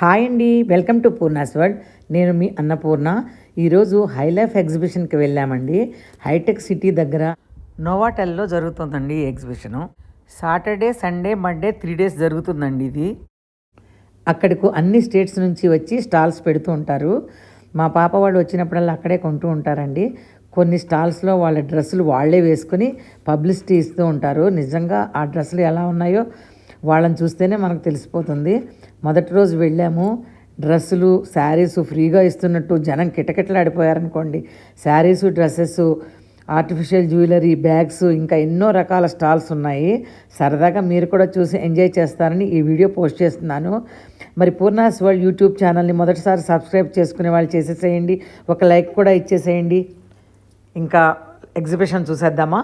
Hi అండి, welcome to Poorna's world. నేను మీ అన్నపూర్ణ. ఈరోజు హైలైఫ్ ఎగ్జిబిషన్కి వెళ్ళామండి. హైటెక్ సిటీ దగ్గర నోవాటెల్లో జరుగుతుందండి ఈ exhibition. Saturday, Sunday, Monday 3 days జరుగుతుందండి ఇది. అక్కడికి అన్ని స్టేట్స్ నుంచి వచ్చి స్టాల్స్ పెడుతూ ఉంటారు. మా పాప వాళ్ళు వచ్చినప్పుడల్లా అక్కడే కొంటూ ఉంటారండి. కొన్ని స్టాల్స్లో వాళ్ళ డ్రెస్సులు వాళ్ళే వేసుకొని పబ్లిసిటీ ఇస్తూ ఉంటారు. నిజంగా ఆ డ్రెస్సులు ఎలా ఉన్నాయో వాళ్ళని చూస్తేనే మనకు తెలిసిపోతుంది. మొదటి రోజు వెళ్ళాము, డ్రెస్సులు శారీసు ఫ్రీగా ఇస్తున్నట్టు జనం కిటకిటలాడిపోయారనుకోండి. Saris, dresses, artificial jewellery, bags, ఇంకా ఎన్నో రకాల స్టాల్స్ ఉన్నాయి. సరదాగా మీరు కూడా చూసి ఎంజాయ్ చేస్తారని ఈ వీడియో పోస్ట్ చేస్తున్నాను. మరి పూర్ణాస్ వరల్డ్ యూట్యూబ్ ఛానల్ని మొదటిసారి సబ్స్క్రైబ్ చేసుకునే వాళ్ళు చేసేసేయండి, ఒక లైక్ కూడా ఇచ్చేసేయండి. ఇంకా ఎగ్జిబిషన్ చూసేద్దామా?